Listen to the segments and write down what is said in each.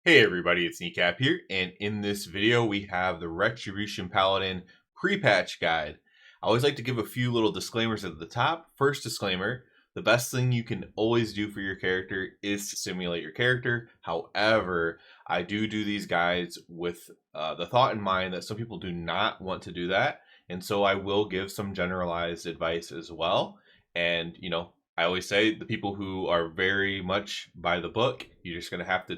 Hey everybody, it's Kneecap here, and in this video we have the Retribution Paladin pre-patch guide. I always like to give a few little disclaimers at the top. First disclaimer, the best thing you can always do for your character is to simulate your character. However, I do these guides with the thought in mind that some people do not want to do that, and so I will give some generalized advice as well. And, I always say the people who are very much by the book, you're just going to have to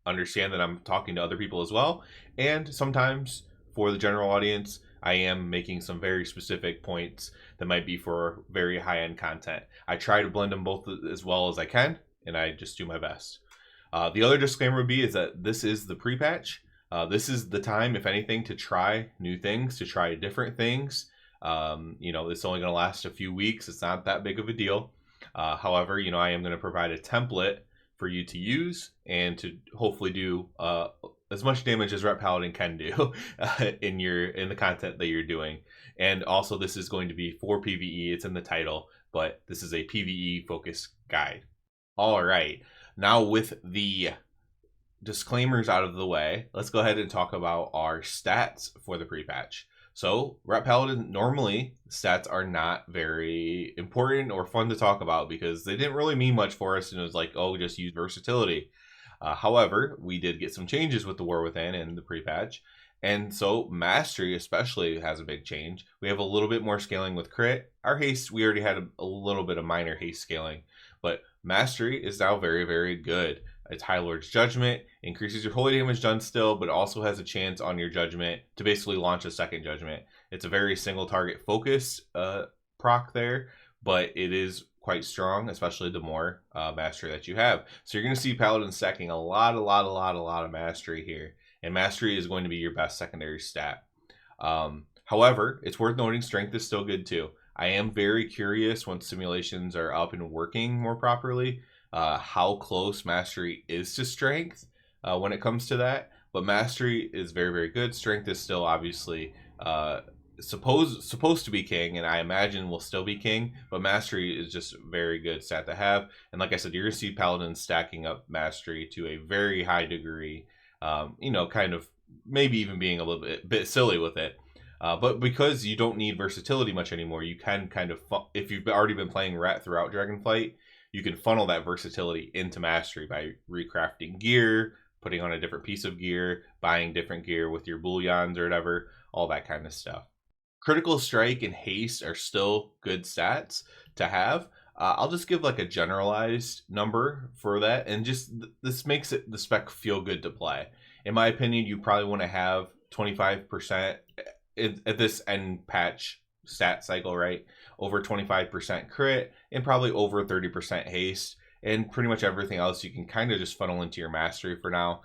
understand that I'm talking to other people as well. And sometimes for the general audience, I am making some very specific points that might be for very high-end content. I try to blend them both as well as I can, and I just do my best. The other disclaimer would be is that this is the pre-patch. This is the time, if anything, to try new things, to try different things. It's only going to last a few weeks. It's not that big of a deal. However, I am going to provide a template for you to use and to hopefully do as much damage as Rep Paladin can do in the content that you're doing. And also, this is going to be for PvE. It's in the title, but this is a PvE focused guide. All right, now with the disclaimers out of the way, let's go ahead and talk about our stats for the pre-patch. So, Rep Paladin, normally stats are not very important or fun to talk about because they didn't really mean much for us, and it was like, oh, just use versatility. However, we did get some changes with the War Within and the pre-patch, and so Mastery especially has a big change. We have a little bit more scaling with crit. Our haste, we already had a little bit of minor haste scaling, but Mastery is now very, very good. It's High Lord's Judgment, increases your holy damage done still, but also has a chance on your judgment to basically launch a second judgment. It's a very single target focus proc there, but it is quite strong, especially the more mastery that you have. So you're going to see Paladin stacking a lot of mastery here, and mastery is going to be your best secondary stat. However, it's worth noting strength is still good too. I am very curious once simulations are up and working more properly, how close mastery is to strength when it comes to that. But mastery is very, very good. Strength is still obviously supposed to be king, and I imagine will still be king. But mastery is just very good stat to have. And like I said, you're going to see Paladin stacking up mastery to a very high degree. Kind of maybe even being a little bit silly with it. But because you don't need versatility much anymore, you can kind of, if you've already been playing Rat throughout Dragonflight, you can funnel that versatility into mastery by recrafting gear, putting on a different piece of gear, buying different gear with your bullions or whatever, all that kind of stuff. Critical strike and haste are still good stats to have. I'll just give like a generalized number for that, and just this makes the spec feel good to play. In my opinion, you probably want to have 25% at this end patch stat cycle, right? Over 25% crit and probably over 30% haste, and pretty much everything else you can kind of just funnel into your mastery for now.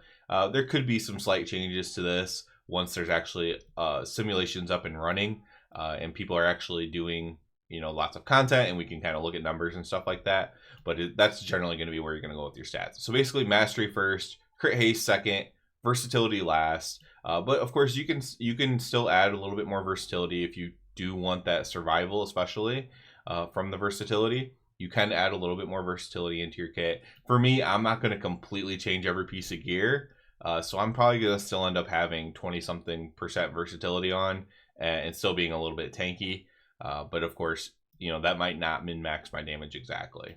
There could be some slight changes to this once there's actually simulations up and running, and people are actually doing lots of content, and we can kind of look at numbers and stuff like that. But that's generally going to be where you're going to go with your stats. So basically, mastery first, crit haste second, versatility last. But of course, you can still add a little bit more versatility if you do want that survival, especially from the versatility. You can add a little bit more versatility into your kit. For me, I'm not going to completely change every piece of gear, so I'm probably going to still end up having 20-something% versatility on and still being a little bit tanky. But of course, that might not min-max my damage exactly.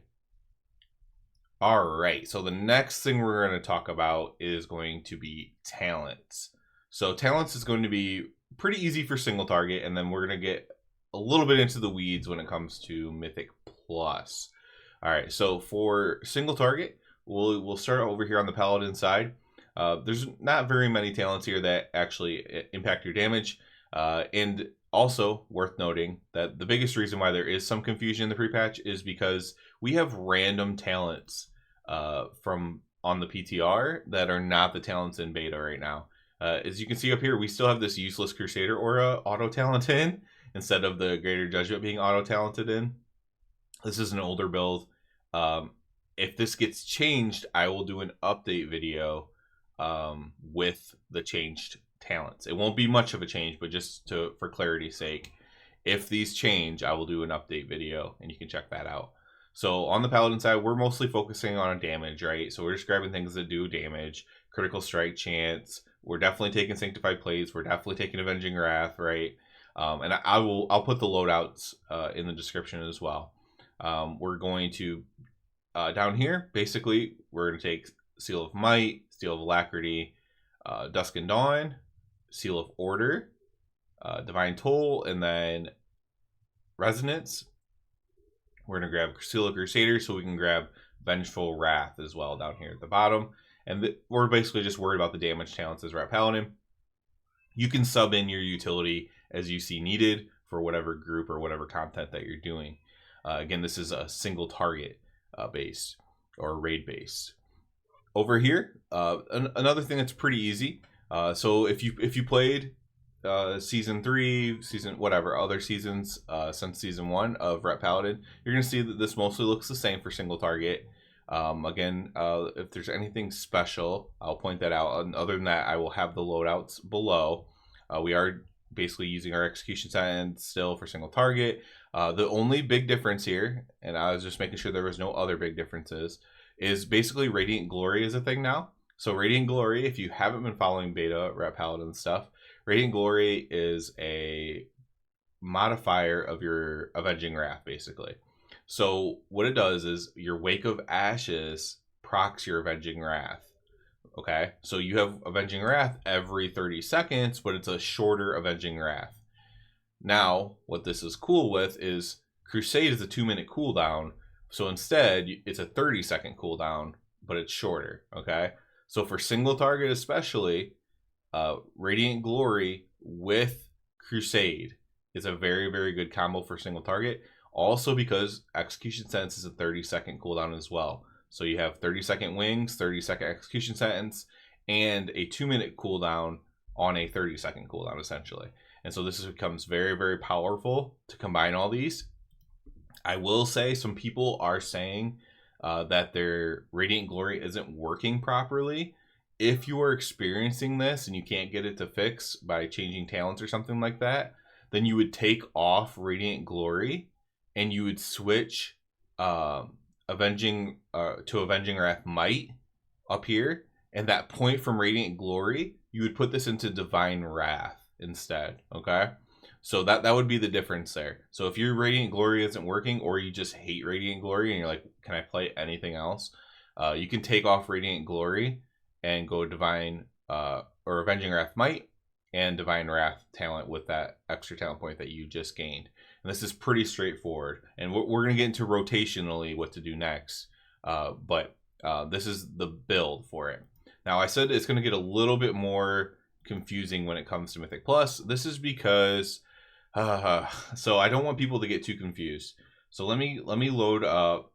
All right, so the next thing we're going to talk about is going to be talents. So talents is going to be pretty easy for single target, and then we're going to get a little bit into the weeds when it comes to Mythic Plus. All right, so for single target, we'll start over here on the Paladin side. There's not very many talents here that actually impact your damage, and also worth noting that the biggest reason why there is some confusion in the pre-patch is because we have random talents from on the PTR that are not the talents in beta right now. As you can see up here, we still have this useless Crusader aura auto-talent in instead of the Greater Judgment being auto-talented in. This is an older build. If this gets changed, I will do an update video with the changed talents. It won't be much of a change, but just for clarity's sake, if these change, I will do an update video, and you can check that out. So on the Paladin side, we're mostly focusing on damage, right? So we're just grabbing things that do damage. critical strike chance. We're definitely taking Sanctified Plates. We're definitely taking Avenging Wrath, right? And I'll put the loadouts in the description as well. We're going to down here, basically, we're going to take Seal of Might, Seal of Alacrity, Dusk and Dawn, Seal of Order, Divine Toll, and then Resonance. We're going to grab Seal of Crusader so we can grab Vengeful Wrath as well down here at the bottom. And we're basically just worried about the damage talents as Rat Paladin. You can sub in your utility as you see needed for whatever group or whatever content that you're doing. Again, this is a single target based or raid based. Over here, another thing that's pretty easy. So if you played season 3, season whatever other seasons since season 1 of Rat Paladin, you're gonna see that this mostly looks the same for single target. Again, if there's anything special, I'll point that out. And other than that, I will have the loadouts below. We are basically using our execution sentence still for single target. The only big difference here, and I was just making sure there was no other big differences, is basically Radiant Glory is a thing now. So Radiant Glory, if you haven't been following beta Rat Paladin stuff, Radiant Glory is a modifier of your Avenging Wrath, basically. So what it does is your Wake of Ashes procs your Avenging Wrath. Okay, so you have Avenging Wrath every 30 seconds, but it's a shorter Avenging Wrath. Now, what this is cool with is Crusade is a 2-minute cooldown, so instead it's a 30-second cooldown, but it's shorter. Okay, so for single target especially, Radiant Glory with Crusade is a very, very good combo for single target. Also because Execution Sentence is a 30-second cooldown as well. So you have 30-second wings, 30-second Execution Sentence, and a 2-minute cooldown on a 30-second cooldown, essentially. And so this becomes very, very powerful to combine all these. I will say some people are saying that their Radiant Glory isn't working properly. If you are experiencing this and you can't get it to fix by changing talents or something like that, then you would take off Radiant Glory and you would switch Avenging Wrath Might up here, and that point from Radiant Glory, you would put this into Divine Wrath instead. Okay, so that would be the difference there. So if your Radiant Glory isn't working, or you just hate Radiant Glory and you're like, can I play anything else? You can take off Radiant Glory and go Divine or Avenging Wrath Might and Divine Wrath talent with that extra talent point that you just gained. And this is pretty straightforward. And we're going to get into rotationally what to do next. But this is the build for it. Now, I said it's going to get a little bit more confusing when it comes to Mythic Plus. This is because... so I don't want people to get too confused. So let me load up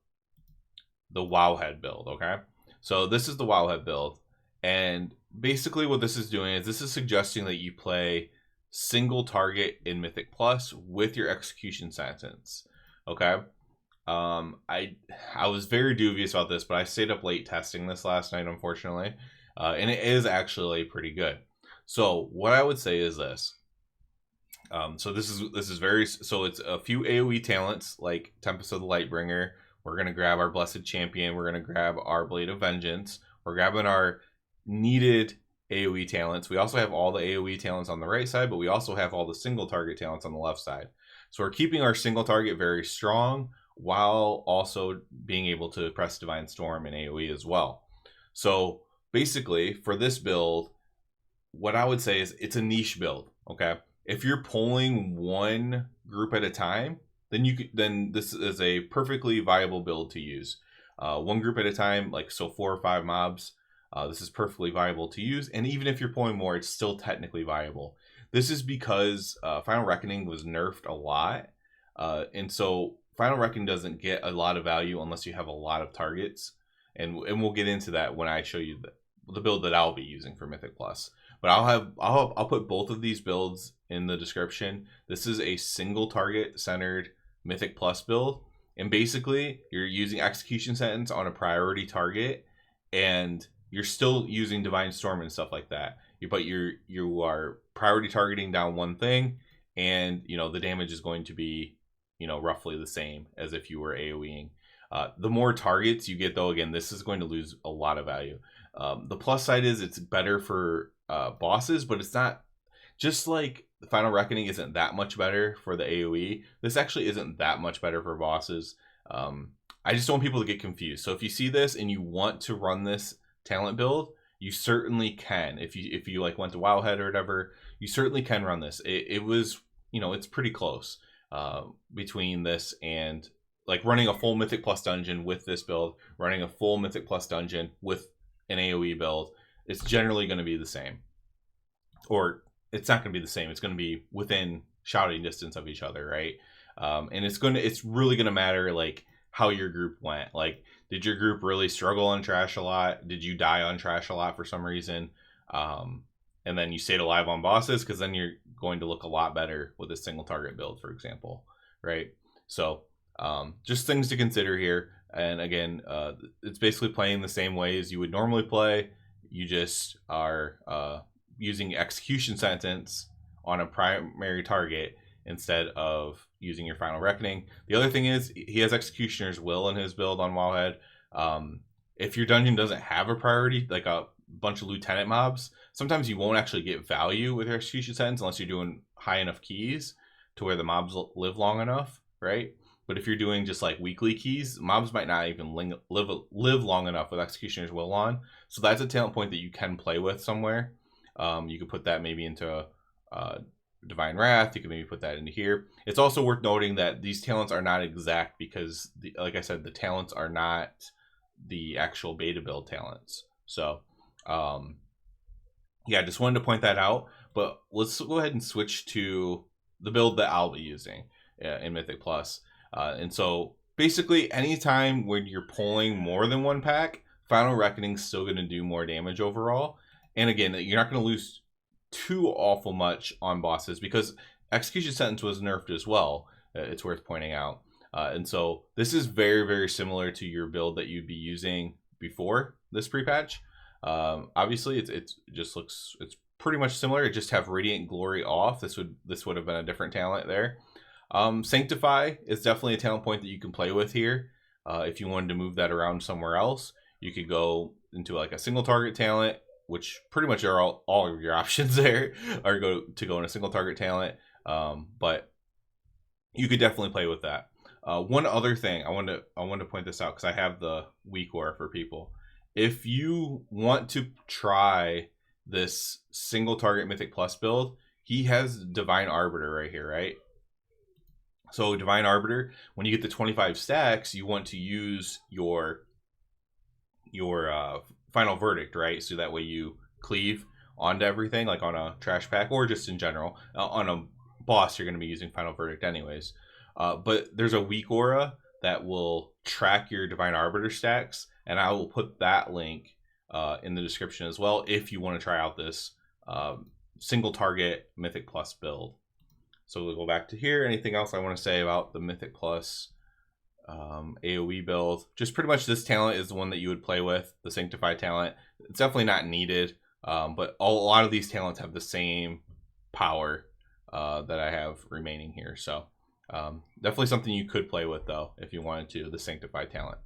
the Wowhead build, okay? So this is the Wowhead build. And basically what this is doing is this is suggesting that you play single target in Mythic Plus with your execution sentence. Okay. I was very dubious about this, but I stayed up late testing this last night, unfortunately. And it is actually pretty good. So what I would say is this. So this is very, so it's a few AoE talents like Tempest of the Lightbringer. We're going to grab our Blessed Champion. We're going to grab our Blade of Vengeance. We're grabbing our needed AoE talents. We also have all the AoE talents on the right side, but we also have all the single target talents on the left side. So we're keeping our single target very strong while also being able to press Divine Storm and AoE as well. So basically for this build, what I would say is it's a niche build. Okay, if you're pulling one group at a time, then this is a perfectly viable build to use. One group at a time, like so 4 or 5 mobs. This is perfectly viable to use, and even if you're pulling more, it's still technically viable. This is because Final Reckoning was nerfed a lot, and so Final Reckoning doesn't get a lot of value unless you have a lot of targets, and we'll get into that when I show you the build that I'll be using for Mythic Plus. But I'll put both of these builds in the description. This is a single target centered Mythic Plus build, and basically you're using Execution Sentence on a priority target, and you're still using Divine Storm and stuff like that. But you are priority targeting down one thing, and the damage is going to be roughly the same as if you were AoEing. The more targets you get, though, again, this is going to lose a lot of value. The plus side is it's better for bosses, but it's not. Just like the Final Reckoning isn't that much better for the AoE, this actually isn't that much better for bosses. I just don't want people to get confused. So if you see this and you want to run this talent build, you certainly can. If you like went to Wowhead or whatever, you certainly can run this. It was, you know, it's pretty close between this and like running a full Mythic Plus dungeon with this build, running a full Mythic Plus dungeon with an AoE build. It's generally going to be the same, or it's not going to be the same. It's going to be within shouting distance of each other, right? And it's really going to matter like how your group went. Like, did your group really struggle on trash a lot? Did you die on trash a lot for some reason? And then you stayed alive on bosses, because then you're going to look a lot better with a single target build, for example, right? So just things to consider here. And again, it's basically playing the same way as you would normally play. You just are using Execution Sentence on a primary target instead of using your Final Reckoning. The other thing is he has Executioner's Will in his build on Wowhead. If your dungeon doesn't have a priority, like a bunch of lieutenant mobs, sometimes you won't actually get value with your Execution Sentence unless you're doing high enough keys to where the mobs live long enough, right? But if you're doing just like weekly keys, mobs might not even live long enough with Executioner's Will on. So that's a talent point that you can play with somewhere. You could put that maybe into Divine Wrath. You can maybe put that into here. It's also worth noting that these talents are not exact because, like I said, the talents are not the actual beta build talents. So, yeah, just wanted to point that out. But let's go ahead and switch to the build that I'll be using in Mythic Plus. And so, basically, anytime when you're pulling more than one pack, Final Reckoning's still going to do more damage overall. And again, you're not going to lose too awful much on bosses because Execution Sentence was nerfed as well. It's worth pointing out. And so this is very, very similar to your build that you'd be using before this pre-patch. Obviously, it just looks, it's pretty much similar. It just have Radiant Glory off. This would have been a different talent there. Sanctify is definitely a talent point that you can play with here. If you wanted to move that around somewhere else, you could go into like a single target talent, which pretty much are all of your options there are go in a single target talent. But you could definitely play with that. One other thing I want to point this out because I have the weak aura for people. If you want to try this single target Mythic Plus build, he has Divine Arbiter right here, right? So Divine Arbiter, when you get the 25 stacks, you want to use your Final Verdict, right? So that way you cleave onto everything, like on a trash pack or just in general. On a boss, you're going to be using Final Verdict anyways. But there's a weak aura that will track your Divine Arbiter stacks, and I will put that link in the description as well if you want to try out this single target Mythic Plus build. So we'll go back to here. Anything else I want to say about the Mythic Plus AoE build? Just pretty much this talent is the one that you would play with, the Sanctify talent. It's definitely not needed, but a lot of these talents have the same power that I have remaining here. So definitely something you could play with though if you wanted to, the Sanctify talent.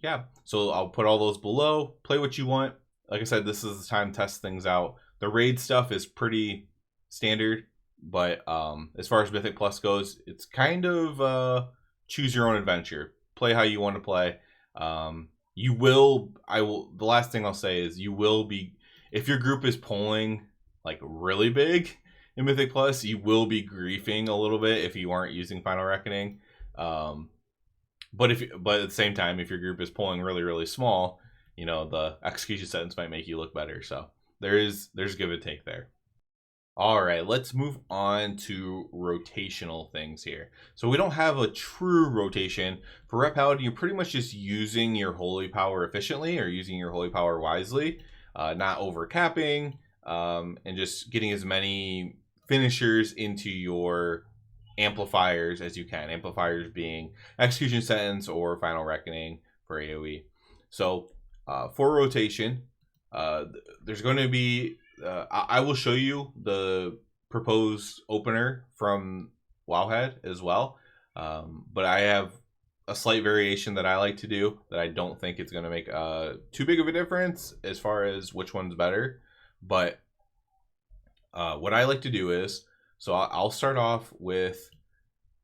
Yeah, so I'll put all those below. Play what you want. Like I said, this is the time to test things out. The raid stuff is pretty standard, but as far as Mythic Plus goes, it's kind of choose your own adventure. Play how you want to play. The last thing I'll say is you will be, if your group is pulling like really big in Mythic Plus, you will be griefing a little bit if you aren't using Final Reckoning. But at the same time, if your group is pulling really, really small, you know, the Execution Sentence might make you look better. So there's give and take there. All right, let's move on to rotational things here. So we don't have a true rotation. For Rep Paladin, you're pretty much just using your holy power efficiently or using your holy power wisely, not overcapping, and just getting as many finishers into your amplifiers as you can. Amplifiers being Execution Sentence or Final Reckoning for AoE. So for rotation, there's going to be I will show you the proposed opener from Wowhead as well, but I have a slight variation that I like to do that I don't think it's going to make too big of a difference as far as which one's better. But what I like to do is, so I'll start off with,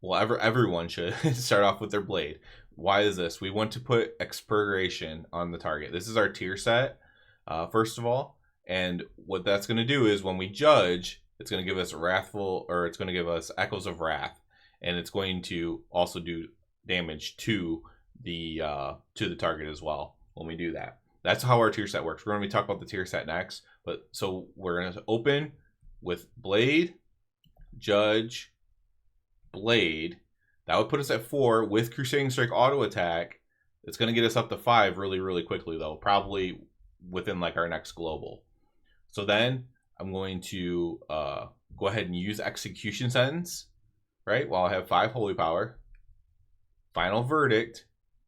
well, everyone should start off with their blade. Why is this? We want to put expurgation on the target. This is our tier set, first of all. And what that's going to do is when we judge, it's going to give us wrathful, or it's going to give us echoes of wrath, and it's going to also do damage to the target as well when we do that. That's how our tier set works. We're going to be talking about the tier set next, but so we're going to open with blade, judge, blade. That would put us at 4 with Crusading Strike auto attack. It's going to get us up to 5 really, really quickly, though, probably within like our next global. So then I'm going to go ahead and use Execution Sentence, right? While I have 5 Holy Power, Final Verdict,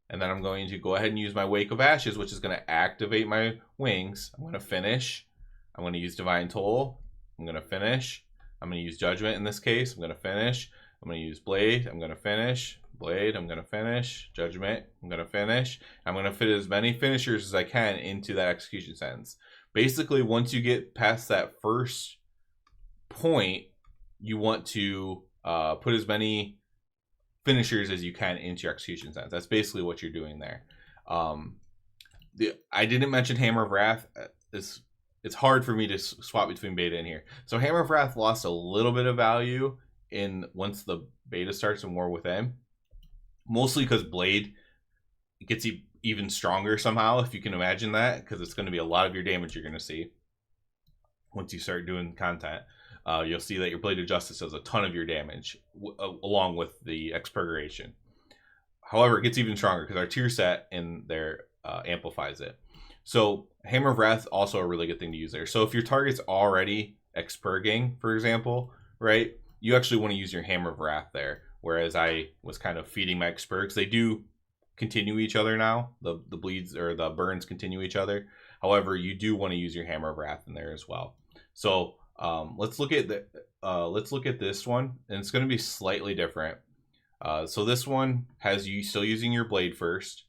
and then I'm going to go ahead and use my Wake of Ashes, which is going to activate my wings. I'm going to finish. I'm going to use Divine Toll. I'm going to finish. I'm going to use Judgment in this case. I'm going to finish. I'm going to use Blade. I'm going to finish. Blade. I'm going to finish. Judgment. I'm going to finish. I'm going to fit as many finishers as I can into that Execution Sentence. Basically, once you get past that first point, you want to put as many finishers as you can into your Execution Sentence. That's basically what you're doing there. I didn't mention Hammer of Wrath. It's hard for me to swap between beta and here. So Hammer of Wrath lost a little bit of value in once the beta starts in War Within, mostly because Blade gets even stronger somehow, if you can imagine that, because it's going to be a lot of your damage you're going to see once you start doing content. You'll see that your Blade of Justice does a ton of your damage along with the Expurgation. However, it gets even stronger because our tier set in there amplifies it. So Hammer of Wrath also a really good thing to use there. So if your target's already expurging, for example, right, you actually want to use your Hammer of Wrath there. Whereas I was kind of feeding my expurgs. They do continue each other now. The bleeds or the burns continue each other. However, you do want to use your Hammer of Wrath in there as well. So let's look at this one, and it's going to be slightly different. So this one has you still using your blade first.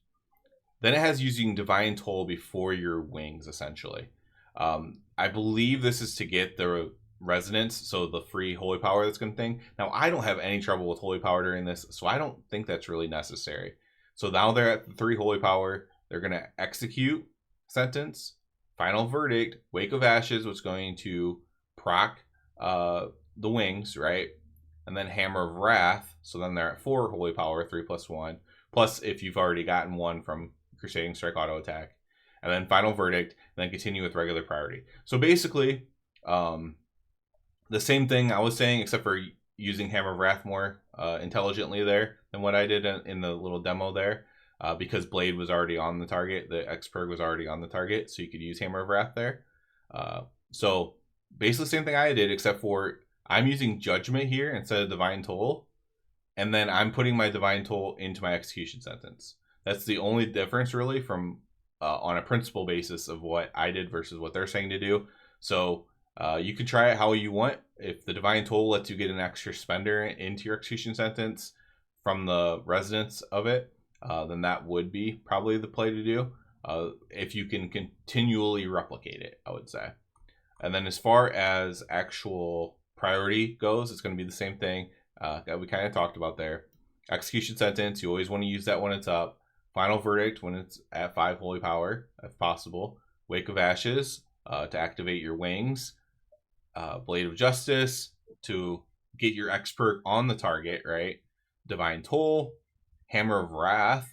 Then it has using Divine Toll before your wings, essentially. I believe this is to get the resonance, so the free Holy Power that's going to thing. Now, I don't have any trouble with Holy Power during this, so I don't think that's really necessary. So now they're at the 3 Holy Power. They're going to execute Sentence, Final Verdict, Wake of Ashes, which is going to proc the wings, right? And then Hammer of Wrath. So then they're at 4 Holy Power, 3 plus 1. Plus, if you've already gotten 1 from Crusading Strike auto attack. And then Final Verdict, and then continue with regular priority. So basically, the same thing I was saying, except for using Hammer of Wrath more intelligently there than what I did in the little demo there. Because Blade was already on the target, the Expurg was already on the target, so you could use Hammer of Wrath there. So basically the same thing I did, except for I'm using Judgment here instead of Divine Toll, and then I'm putting my Divine Toll into my Execution Sentence. That's the only difference really from on a principle basis of what I did versus what they're saying to do. So you can try it how you want. If the Divine Toll lets you get an extra spender into your Execution Sentence from the resonance of it, then that would be probably the play to do. If you can continually replicate it, I would say. And then as far as actual priority goes, it's going to be the same thing that we kind of talked about there. Execution Sentence, you always want to use that when it's up. Final Verdict when it's at 5 Holy Power, if possible. Wake of Ashes to activate your wings. Blade of Justice to get your expert on the target, right? Divine Toll, Hammer of Wrath,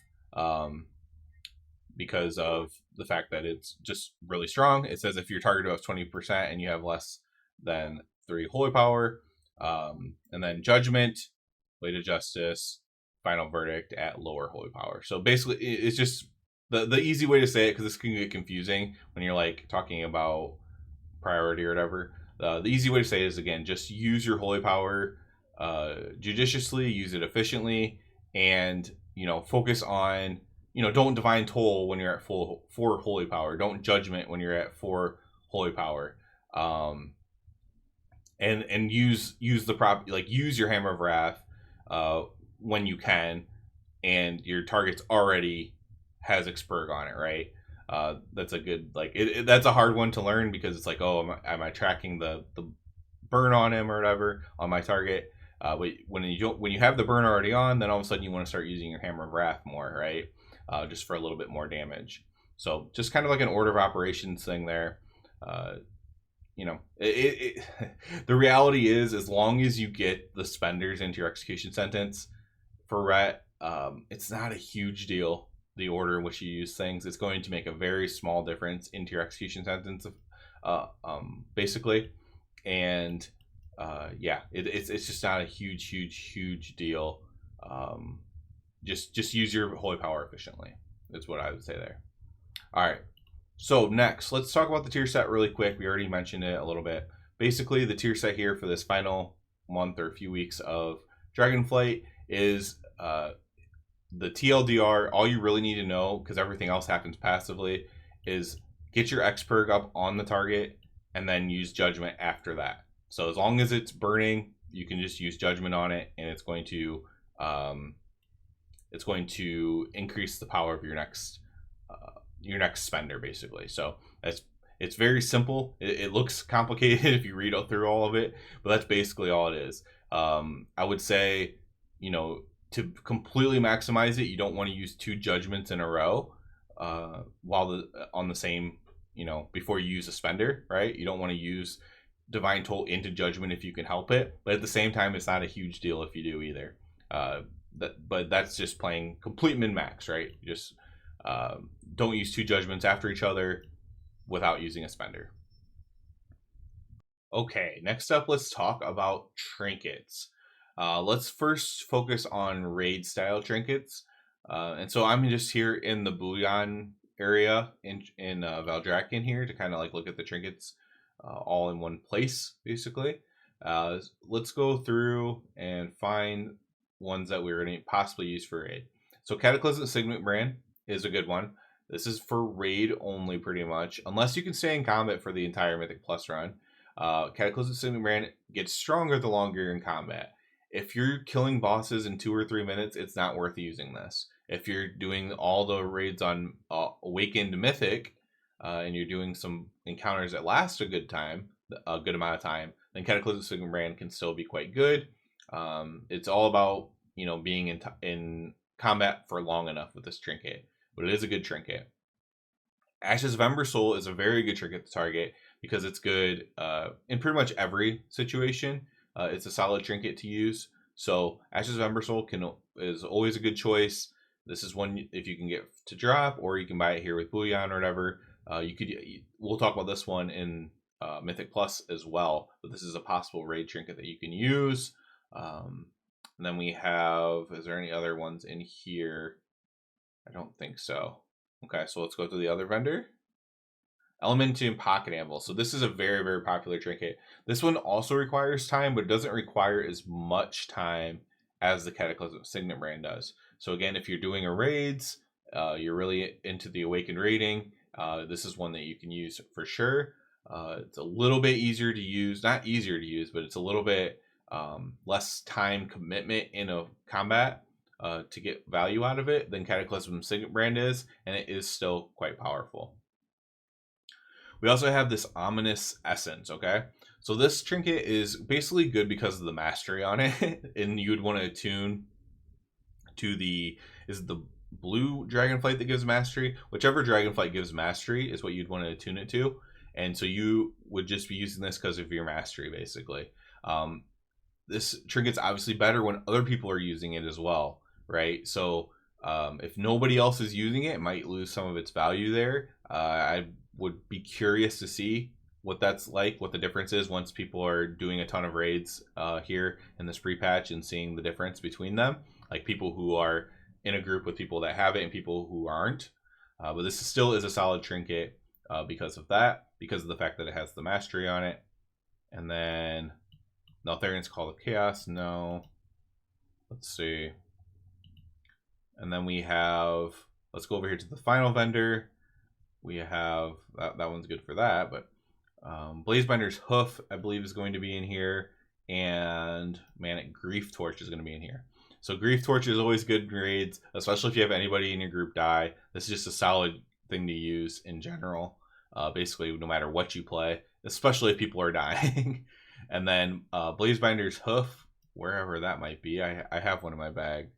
because of the fact that it's just really strong. It says if your target has 20% and you have less than 3 Holy Power, and then Judgment, Blade of Justice, Final Verdict at lower Holy Power. So basically, it's just the easy way to say it, because this can get confusing when you're like talking about priority or whatever. The easy way to say it is, again, just use your Holy Power judiciously, use it efficiently, and focus on don't Divine Toll when you're at 4 Holy Power. Don't Judgment when you're at 4 Holy Power. And use the use your Hammer of Wrath when you can, and your target's already has Xpurg on it, right? That's a good, like, that's a hard one to learn, because it's like, oh, am I tracking the burn on him or whatever on my target? But when you have the burn already on, then all of a sudden you want to start using your Hammer of Wrath more, right? Just for a little bit more damage. So just kind of like an order of operations thing there. You know, the reality is, as long as you get the spenders into your execution sentence for Ret, it's not a huge deal, the order in which you use things. It's going to make a very small difference into your execution sentence, basically. And yeah, it's just not a huge deal. Just use your holy power efficiently. That's what I would say there. All right. So next, let's talk about the tier set really quick. We already mentioned it a little bit. Basically, the tier set here for this final month or a few weeks of Dragonflight is the TLDR. All you really need to know, because everything else happens passively, is get your Xpurg up on the target and then use Judgment after that. So as long as it's burning, you can just use Judgment on it, and it's going to increase the power of your next spender, basically. So it's very simple. It looks complicated if you read through all of it, but that's basically all it is. I would say, you know, to completely maximize it, you don't want to use 2 judgments in a row on the same, you know, before you use a spender, right? You don't want to use Divine Toll into Judgment if you can help it, but at the same time, it's not a huge deal if you do either. But that's just playing complete min-max, right? You just don't use 2 judgments after each other without using a spender. Okay, next up, let's talk about trinkets. Let's first focus on raid style trinkets. And so I'm just here in the Bullion area in Valdrakken here to kind of like look at the trinkets all in one place, basically. Let's go through and find ones that we're going to possibly use for raid. So Cataclysmic Signet Brand is a good one. This is for raid only, pretty much, unless you can stay in combat for the entire Mythic Plus run. Cataclysmic Signet Brand gets stronger the longer you're in combat. If you're killing bosses in 2 or 3 minutes, it's not worth using this. If you're doing all the raids on Awakened Mythic, and you're doing some encounters that last a good amount of time, then Cataclysmic Signet Brand can still be quite good. It's all about, you know, being in combat for long enough with this trinket, but it is a good trinket. Ashes of Ember Soul is a very good trinket to target because it's good in pretty much every situation. It's a solid trinket to use. So Ashes of Ember Soul is always a good choice. This is one if you can get to drop, or you can buy it here with Bullion or whatever. We'll talk about this one in Mythic Plus as well, but this is a possible raid trinket that you can use. And then we have, is there any other ones in here? I don't think so. Okay, so let's go to the other vendor. Elementium Pocket Anvil. So this is a very popular trinket. This one also requires time, but it doesn't require as much time as the Cataclysmic Signet Brand does. So again, if you're doing a raids, you're really into the Awakened raiding, this is one that you can use for sure. It's a little bit easier to use, not easier to use, but it's a little bit less time commitment in a combat to get value out of it than Cataclysmic Signet Brand is, and it is still quite powerful. We also have this Ominous Essence, okay? So this trinket is basically good because of the mastery on it, and you would want to attune to is it the blue Dragonflight that gives mastery? Whichever Dragonflight gives mastery is what you'd want to attune it to, and so you would just be using this because of your mastery, basically. This trinket's obviously better when other people are using it as well, right? So if nobody else is using it, it might lose some of its value there. I would be curious to see what that's like, what the difference is once people are doing a ton of raids here in this pre-patch and seeing the difference between them, like people who are in a group with people that have it and people who aren't. But this still is a solid trinket because of that, because of the fact that it has the mastery on it. And then Neltharion's Call of Chaos, no. Let's see. And then we have, let's go over here to the final vendor. We have, that one's good for that, but Blazebender's Hoof, I believe, is going to be in here, and Manic Grief Torch is going to be in here. So Grief Torch is always good grades, especially if you have anybody in your group die. This is just a solid thing to use in general, basically no matter what you play, especially if people are dying. And then Blazebinder's Hoof, wherever that might be. I have one in my bag.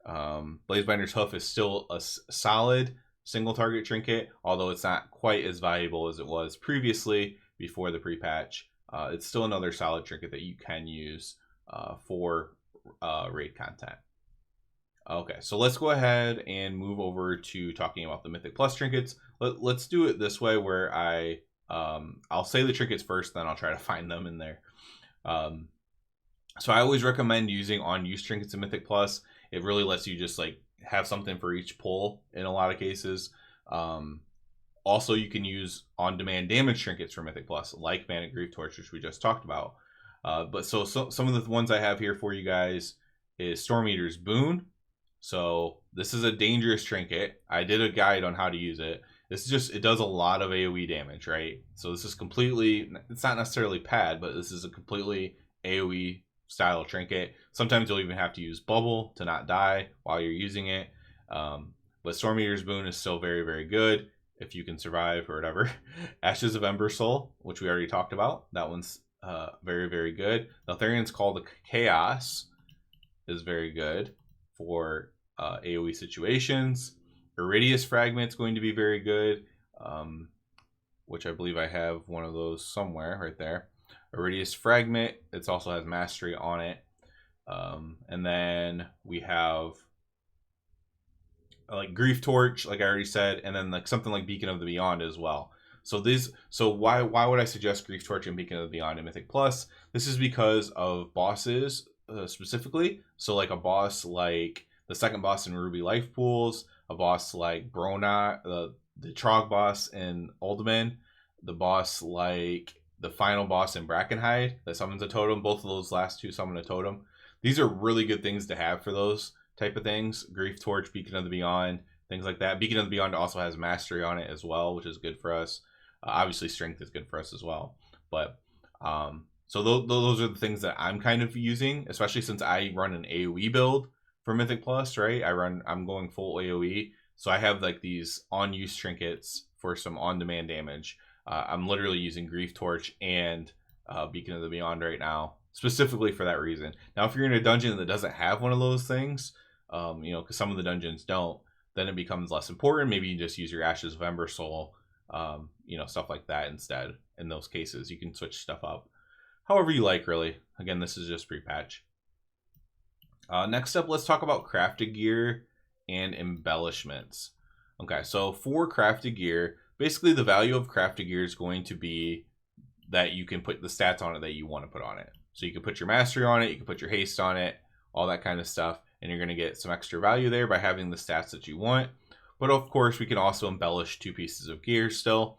Blazebinder's Hoof is still a solid single target trinket, although it's not quite as valuable as it was previously before the pre-patch. It's still another solid trinket that you can use for raid content. Okay, so let's go ahead and move over to talking about the Mythic Plus trinkets. Let's do it this way, where I'll say the trinkets first, then I'll try to find them in there. So I always recommend using on-use trinkets in Mythic Plus. It really lets you just like have something for each pull in a lot of cases. Also, you can use on-demand damage trinkets for Mythic Plus, like Mana Grief Torch, which we just talked about. But so some of the ones I have here for you guys is Storm Eater's Boon. So this is a dangerous trinket. I did a guide on how to use it. This is just, it does a lot of AoE damage, right? So this is completely, it's not necessarily pad, but this is a completely AoE style trinket. Sometimes you'll even have to use bubble to not die while you're using it. But Storm Eater's Boon is still very, very good if you can survive or whatever. Ashes of Ember Soul, which we already talked about. That one's very, very good. Neltharian's Call to Chaos is very good for AoE situations. Iridius Fragment's going to be very good, which I believe I have one of those somewhere right there. Iridius Fragment, it also has mastery on it. And then we have like Grief Torch, like I already said, and then like something like Beacon of the Beyond as well. So why would I suggest Grief Torch and Beacon of the Beyond in Mythic Plus? This is because of bosses specifically. So like a boss like the second boss in Ruby Life Pools, a boss like Brona, the Trog boss in Uldaman, the boss like the final boss in Brackenhide that summons a totem. Both of those last two summon a totem. These are really good things to have for those type of things. Grief Torch, Beacon of the Beyond, things like that. Beacon of the Beyond also has mastery on it as well, which is good for us. Obviously strength is good for us as well. But so those are the things that I'm kind of using, especially since I run an AoE build for Mythic Plus, right? I'm going full AoE. So I have like these on-use trinkets for some on-demand damage. I'm literally using Grief Torch and Beacon of the Beyond right now, specifically for that reason. Now, if you're in a dungeon that doesn't have one of those things, because some of the dungeons don't, then it becomes less important. Maybe you just use your Ashes of Ember Soul, stuff like that instead. In those cases, you can switch stuff up however you like, really. Again, this is just pre-patch. Next up, let's talk about crafted gear and embellishments. Okay, so for crafted gear, basically the value of crafted gear is going to be that you can put the stats on it that you want to put on it. So you can put your mastery on it, you can put your haste on it, all that kind of stuff, and you're going to get some extra value there by having the stats that you want. But of course, we can also embellish 2 pieces of gear still.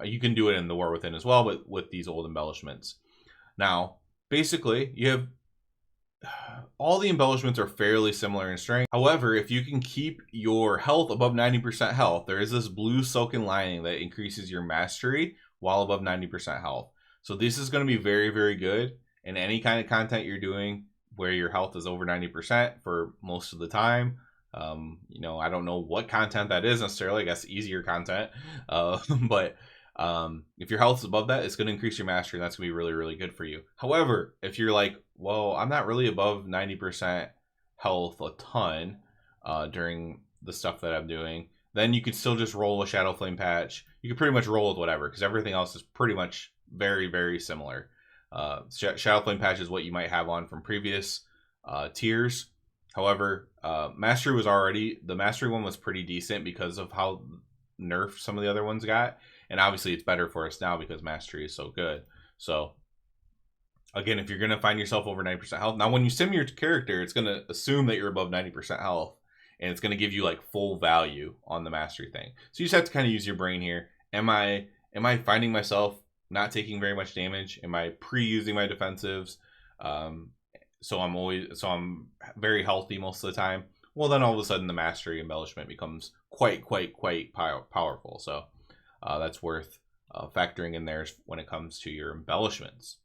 You can do it in the War Within as well, but with these old embellishments. Now, basically, you have all the embellishments are fairly similar in strength. However, if you can keep your health above 90% health, there is this blue silken lining that increases your mastery while above 90% health. So this is going to be very, very good in any kind of content you're doing where your health is over 90% for most of the time. I don't know what content that is necessarily. I guess easier content. But if your health is above that, it's going to increase your mastery, and that's going to be really, really good for you. However, if you're like, well, I'm not really above 90% health a ton during the stuff that I'm doing, then you could still just roll a Shadow Flame patch. You can pretty much roll with whatever, because everything else is pretty much very, very similar. Shadow Flame patch is what you might have on from previous tiers. However, mastery was already, the mastery one was pretty decent because of how nerfed some of the other ones got. And obviously it's better for us now because mastery is so good. So again, if you're going to find yourself over 90% health, now when you sim your character, it's going to assume that you're above 90% health, and it's going to give you like full value on the mastery thing. So you just have to kind of use your brain here. Am I finding myself not taking very much damage? Am I pre-using my defensives? So I'm very healthy most of the time. Well, then all of a sudden the mastery embellishment becomes quite powerful. So that's worth factoring in there when it comes to your embellishments.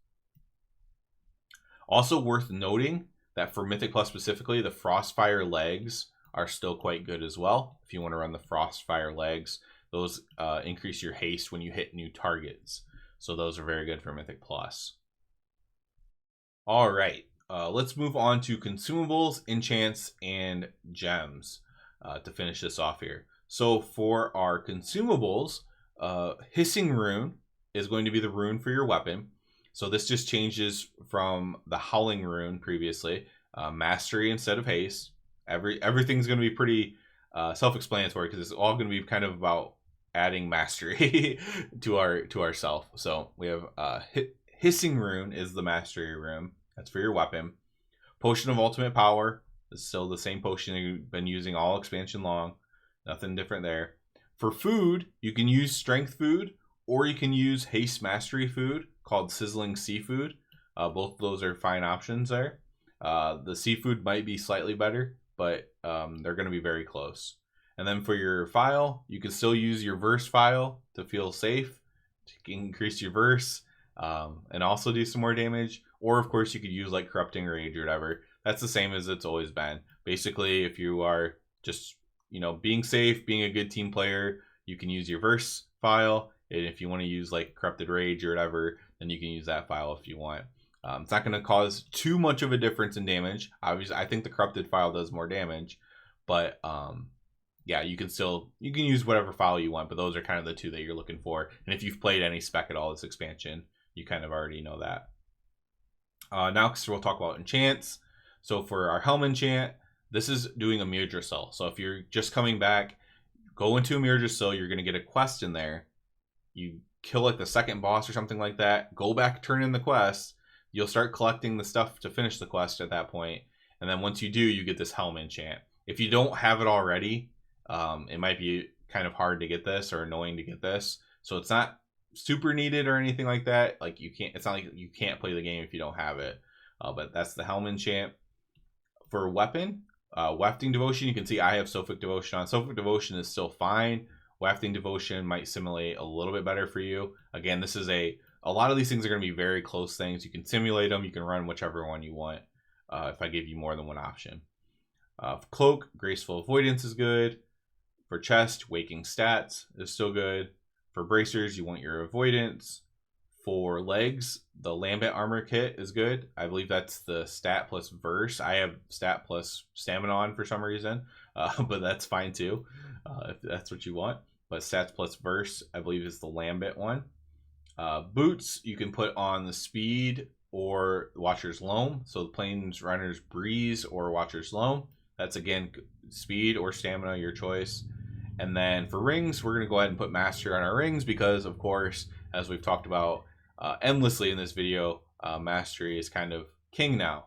Also worth noting that for Mythic Plus specifically, the Frostfire legs are still quite good as well. If you want to run the Frostfire legs, those increase your haste when you hit new targets. So those are very good for Mythic Plus. All right, let's move on to consumables, enchants, and gems to finish this off here. So for our consumables, Hissing Rune is going to be the rune for your weapon. So this just changes from the Howling Rune previously. Mastery instead of haste. Everything's going to be pretty self-explanatory because it's all going to be kind of about adding mastery to ourself. So we have Hissing Rune is the mastery rune. That's for your weapon. Potion of Ultimate Power is still the same potion you've been using all expansion long. Nothing different there. For food, you can use Strength Food, or you can use Haste Mastery Food called Sizzling Seafood. Both of those are fine options there. The seafood might be slightly better, but they're going to be very close. And then for your file, you can still use your verse file to feel safe, to increase your verse, and also do some more damage. Or of course you could use like Corrupting Rage or whatever. That's the same as it's always been. Basically, if you are just, you know, being safe, being a good team player, you can use your verse file. And if you want to use like Corrupted Rage or whatever, then you can use that file if you want. It's not going to cause too much of a difference in damage. Obviously, I think the Corrupted file does more damage, but yeah, you can use whatever file you want, but those are kind of the two that you're looking for. And if you've played any spec at all this expansion, you kind of already know that. Now we'll talk about enchants. So for our Helm enchant, this is doing a Mirdrasil. So if you're just coming back, go into a Mirdrasil, you're going to get a quest in there. You kill like the second boss or something like that, go back, turn in the quest, you'll start collecting the stuff to finish the quest at that point. And then once you do, you get this Helm enchant. If you don't have it already, it might be kind of hard to get this or annoying to get this. So it's not super needed or anything like that. Like it's not like you can't play the game if you don't have it. But that's the Helm enchant. For weapon, Wafting Devotion, you can see I have Sophic Devotion on. Sophic Devotion is still fine. Wafting Devotion might simulate a little bit better for you. Again, this is a lot of these things are going to be very close things. You can simulate them. You can run whichever one you want if I give you more than one option. For Cloak, Graceful Avoidance is good. For Chest, Waking Stats is still good. For Bracers, you want your Avoidance. For Legs, the Lambent Armor Kit is good. I believe that's the Stat plus Verse. I have Stat plus Stamina on for some reason, but that's fine too, if that's what you want. But Stats plus Verse, I believe, is the Lambent one. Boots, you can put on the Speed or Watcher's Loam. So the Plains Runner's Breeze or Watcher's Loam. That's, again, Speed or Stamina, your choice. And then for rings, we're going to go ahead and put Mastery on our rings because, of course, as we've talked about endlessly in this video, Mastery is kind of king now.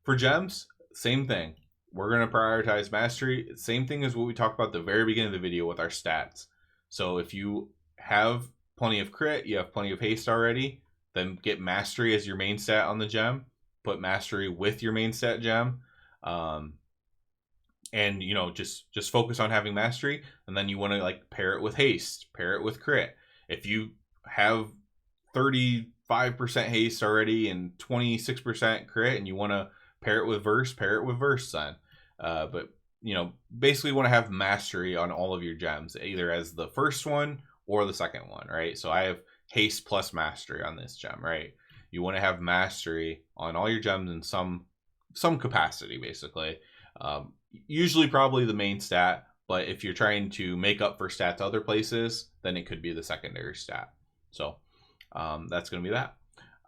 For gems, same thing. We're going to prioritize Mastery. Same thing as what we talked about at the very beginning of the video with our stats. So if you have plenty of crit, you have plenty of haste already, then get Mastery as your main stat on the gem. Put Mastery with your main stat gem. And, you know, just focus on having Mastery. And then you want to, like, pair it with haste. Pair it with crit. If you have 35% haste already and 26% crit and you want to pair it with verse then. But, you know, basically want to have Mastery on all of your gems, either as the first one or the second one, right? So I have haste plus Mastery on this gem, right? You want to have Mastery on all your gems in some capacity, basically. Usually probably the main stat, but if you're trying to make up for stats other places, then it could be the secondary stat. So that's going to be that.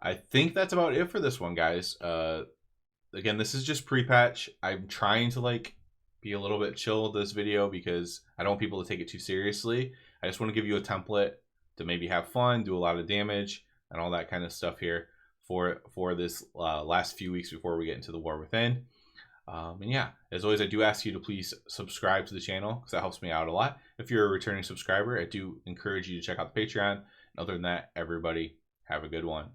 I think that's about it for this one, guys. Again, this is just pre-patch. I'm trying to like be a little bit chill with this video because I don't want people to take it too seriously. I just want to give you a template to maybe have fun, do a lot of damage, and all that kind of stuff here for this last few weeks before we get into the War Within. And yeah, as always, I do ask you to please subscribe to the channel because that helps me out a lot. If you're a returning subscriber, I do encourage you to check out the Patreon. And other than that, everybody have a good one.